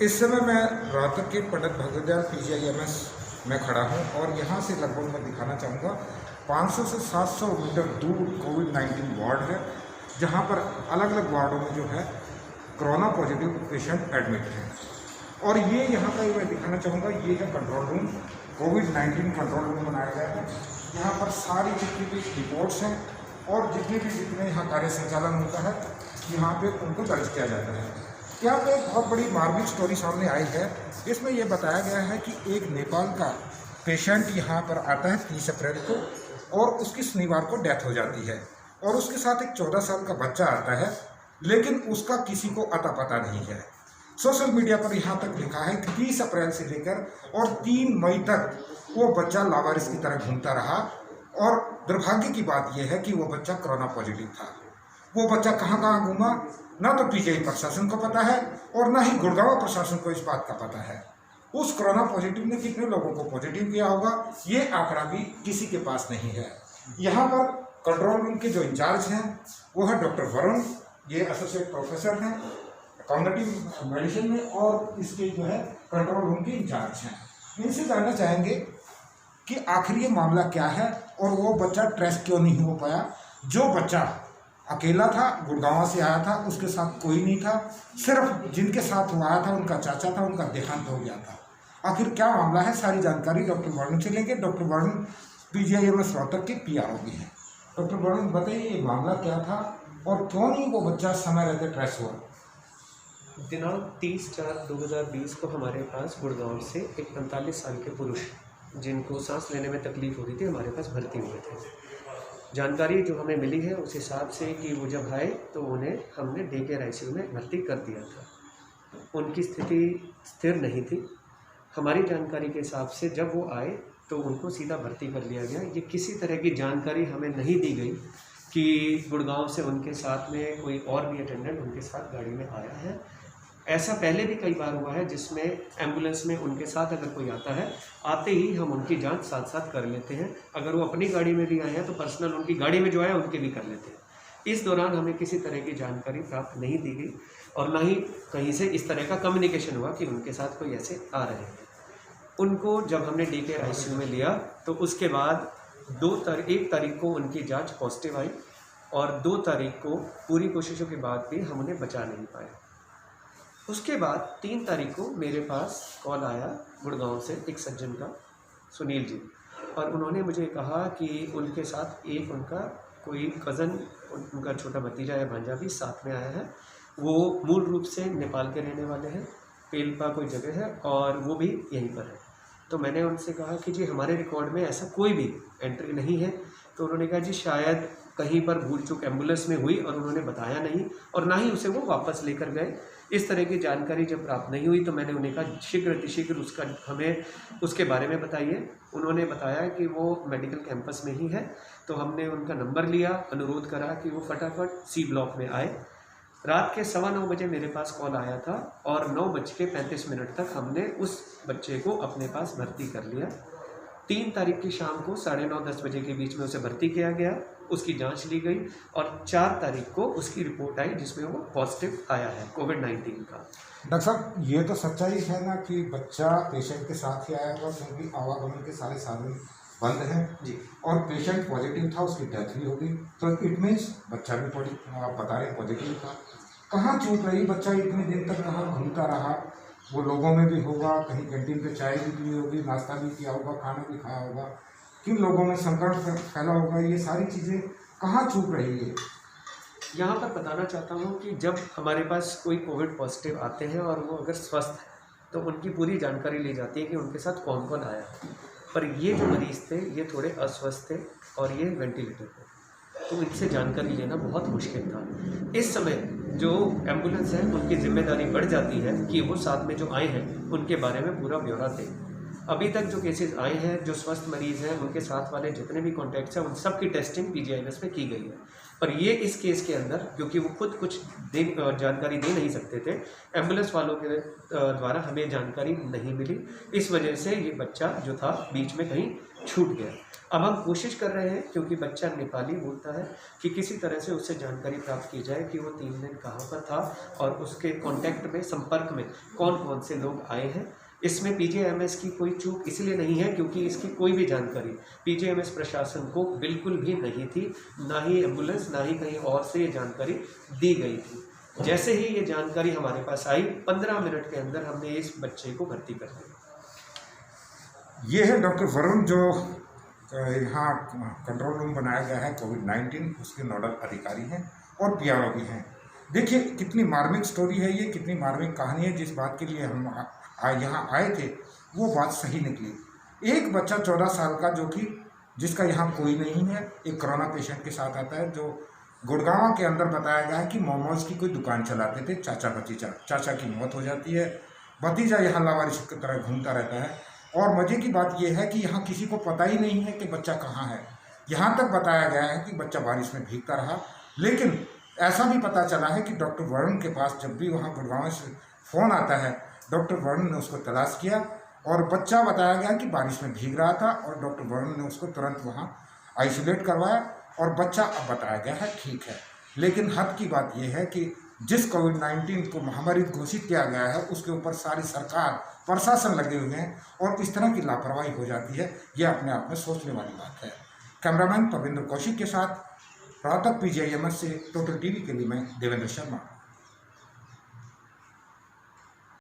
इस समय मैं रोहतक के पंडित भगवदयाल PGIMS में खड़ा हूं और यहां से लगभग मैं दिखाना चाहूँगा 500 से 700 मीटर दूर कोविड-19 वार्ड है, जहां पर अलग अलग वार्डों में जो है कोरोना पॉजिटिव पेशेंट एडमिट हैं। और ये यहाँ का मैं दिखाना चाहूँगा, ये है कंट्रोल रूम, कोविड-19 कंट्रोल रूम बनाया गया है। यहाँ पर सारी जितनी भी रिपोर्ट्स हैं और जितने यहाँ कार्य संचालन होता है, यहाँ पे उनको दर्ज किया जाता है। यहाँ पे एक बहुत बड़ी मार्मिक स्टोरी सामने आई है। इसमें यह बताया गया है कि एक नेपाल का पेशेंट यहाँ पर आता है 30 अप्रैल को और उसकी शनिवार को डेथ हो जाती है और उसके साथ एक 14 साल का बच्चा आता है, लेकिन उसका किसी को अता पता नहीं है। सोशल मीडिया पर यहाँ तक लिखा है कि 30 अप्रैल से लेकर और 3 मई तक वो बच्चा लावारिस की तरह घूमता रहा और दुर्भाग्य की बात यह है कि वो बच्चा कोरोना पॉजिटिव था। वो बच्चा कहाँ कहाँ घूमा, ना तो PGI प्रशासन को पता है और ना ही गुड़गांव प्रशासन को इस बात का पता है। उस कोरोना पॉजिटिव ने कितने लोगों को पॉजिटिव किया होगा, ये आंकड़ा भी किसी के पास नहीं है। यहाँ पर कंट्रोल रूम के जो इंचार्ज हैं वो है डॉक्टर वरुण, ये एसोसिएट प्रोफेसर हैं कॉग्निटिव मेडिसिन में और इसके जो है कंट्रोल रूम के इंचार्ज हैं। इनसे जानना चाहेंगे कि आखिर ये मामला क्या है और वो बच्चा ट्रेस क्यों नहीं हो पाया। जो बच्चा अकेला था, गुड़गांव से आया था, उसके साथ कोई नहीं था, सिर्फ जिनके साथ वो आया था उनका चाचा था, उनका देहांत हो गया था। आखिर क्या मामला है, सारी जानकारी डॉक्टर वरुण से लेंगे। डॉक्टर वरुण PGIMS रोहतक के PRO भी हैं। डॉक्टर वरुण बताइए, ये मामला क्या था और क्यों नहीं वो बच्चा समय रहते ट्रेस हुआ। दिनांक 30/4/2020 को हमारे पास गुड़गांव से एक 45 साल के पुरुष जिनको सांस लेने में तकलीफ हो रही थी हमारे पास भर्ती हुए थे। जानकारी जो हमें मिली है उस हिसाब से कि वो जब आए तो उन्हें हमने डे केयर ICU में भर्ती कर दिया था। उनकी स्थिति स्थिर नहीं थी। हमारी जानकारी के हिसाब से जब वो आए तो उनको सीधा भर्ती कर लिया गया। ये किसी तरह की जानकारी हमें नहीं दी गई कि गुड़गांव से उनके साथ में कोई और भी अटेंडेंट उनके साथ गाड़ी में आया है। ऐसा पहले भी कई बार हुआ है जिसमें एम्बुलेंस में उनके साथ अगर कोई आता है, आते ही हम उनकी जांच साथ साथ कर लेते हैं। अगर वो अपनी गाड़ी में भी आए हैं तो पर्सनल उनकी गाड़ी में जो आया उनके भी कर लेते हैं। इस दौरान हमें किसी तरह की जानकारी प्राप्त नहीं दी गई और ना ही कहीं से इस तरह का कम्युनिकेशन हुआ कि उनके साथ कोई ऐसे आ रहे हैं। उनको जब हमने डे केयर ICU में लिया तो उसके बाद 1 तारीख को उनकी जाँच पॉजिटिव आई और 2 तारीख को पूरी कोशिशों के बाद भी हम उन्हें बचा नहीं पाए। उसके बाद 3 तारीख को मेरे पास कॉल आया गुड़गांव से एक सज्जन का, सुनील जी, और उन्होंने मुझे कहा कि उनके साथ एक उनका कोई कज़न, उनका छोटा भतीजा या भांजा भी साथ में आया है। वो मूल रूप से नेपाल के रहने वाले हैं, पेलपा कोई जगह है और वो भी यहीं पर है। तो मैंने उनसे कहा कि जी हमारे रिकॉर्ड में ऐसा कोई भी एंट्री नहीं है। तो उन्होंने कहा जी शायद कहीं पर भूल चूक एम्बुलेंस में हुई और उन्होंने बताया नहीं और ना ही उसे वो वापस लेकर गए। इस तरह की जानकारी जब प्राप्त नहीं हुई तो मैंने उन्हें कहा शीघ्र अतिशीघ्र उसका हमें उसके बारे में बताइए। उन्होंने बताया कि वो मेडिकल कैंपस में ही है। तो हमने उनका नंबर लिया, अनुरोध करा कि वो फटाफट C ब्लॉक में आए। रात के 9:15 बजे मेरे पास कॉल आया था और 9:35 तक हमने उस बच्चे को अपने पास भर्ती कर लिया। 3 तारीख की शाम को 9:30-10 बजे के बीच में उसे भर्ती किया गया, उसकी जांच ली गई और 4 तारीख को उसकी रिपोर्ट आई जिसमें वो पॉजिटिव आया है कोविड-19 का। डॉक्टर साहब, ये तो सच्चाई है ना कि बच्चा पेशेंट के साथ ही आया होगा, क्योंकि आवागमन के सारे साधन बंद हैं जी, और पेशेंट पॉजिटिव था, उसकी डेथ भी हो गई, तो इट मीन्स बच्चा भी आप बता रहे पॉजिटिव था। कहाँ चूक रही, बच्चा इतने दिन तक कहाँ घूमता रहा, वो लोगों में भी होगा, कहीं कैंटीन पे चाय भी पी होगी, नाश्ता भी किया होगा, खाना भी खाया होगा, किन लोगों में संक्रमण फैला होगा, ये सारी चीज़ें कहाँ चूक रही है। यहाँ पर बताना चाहता हूँ कि जब हमारे पास कोई कोविड पॉजिटिव आते हैं और वो अगर स्वस्थ है तो उनकी पूरी जानकारी ली जाती है कि उनके साथ कौन कौन आया है। पर ये जो मरीज़ थे ये थोड़े अस्वस्थ थे और ये वेंटिलेटर पे, तो इनसे जानकारी लेना बहुत मुश्किल था। इस समय जो एम्बुलेंस है उनकी जिम्मेदारी बढ़ जाती है कि वो साथ में जो आए हैं उनके बारे में पूरा ब्यौरा दें। अभी तक जो केसेस आए हैं, जो स्वस्थ मरीज़ हैं, उनके साथ वाले जितने भी कॉन्टैक्ट्स हैं उन सब की टेस्टिंग PGIMS में की गई है। पर ये इस केस के अंदर क्योंकि वो खुद कुछ जानकारी दे नहीं सकते थे, एम्बुलेंस वालों के द्वारा हमें जानकारी नहीं मिली, इस वजह से ये बच्चा जो था बीच में कहीं छूट गया। अब हम कोशिश कर रहे हैं, क्योंकि बच्चा नेपाली बोलता है, कि किसी तरह से उससे जानकारी प्राप्त की जाए कि वो 3 दिन कहाँ पर था और उसके कांटेक्ट में, संपर्क में कौन कौन से लोग आए हैं। इसमें पीजेएमएस की कोई चूक इसलिए नहीं है क्योंकि इसकी कोई भी जानकारी पीजेएमएस प्रशासन को बिल्कुल भी नहीं थी, ना ही एम्बुलेंस, ना ही कहीं और से ये जानकारी दी गई थी। जैसे ही ये जानकारी हमारे पास आई, 15 मिनट के अंदर हमने इस बच्चे को भर्ती कर दिया। ये है डॉक्टर वरुण, जो यहाँ कंट्रोल रूम बनाया गया है कोविड-19, उसके नोडल अधिकारी हैं और पीआरओ भी हैं। देखिए कितनी मार्मिक स्टोरी है ये, कितनी मार्मिक कहानी है। जिस बात के लिए हम यहाँ आए थे वो बात सही निकली। एक बच्चा 14 साल का, जो कि जिसका यहाँ कोई नहीं है, एक कोरोना पेशेंट के साथ आता है, जो गुड़गांव के अंदर बताया गया है कि मोमोज की कोई दुकान चलाते थे चाचा भतीजा। चाचा की मौत हो जाती है, भतीजा यहाँ लावारिस की तरह घूमता रहता है। और मज़े की बात यह है कि यहाँ किसी को पता ही नहीं है कि बच्चा कहाँ है। यहाँ तक बताया गया है कि बच्चा बारिश में भीगता रहा, लेकिन ऐसा भी पता चला है कि डॉक्टर वरुण के पास जब भी वहाँ गुड़गांव से फ़ोन आता है, डॉक्टर वरुण ने उसको तलाश किया और बच्चा बताया गया कि बारिश में भीग रहा था और डॉक्टर वरुण ने उसको तुरंत वहाँ आइसोलेट करवाया और बच्चा अब बताया गया है ठीक है। लेकिन हद की बात यह है कि जिस कोविड-19 को महामारी घोषित किया गया है, उसके ऊपर सारी सरकार, प्रशासन लगे हुए हैं और इस तरह की लापरवाही हो जाती है, यह अपने आप में सोचने वाली बात है। कैमरामैन परविंदर कौशिक के साथ राहत पीजीआईएमएस से टोटल टीवी के लिए मैं देवेंद्र शर्मा।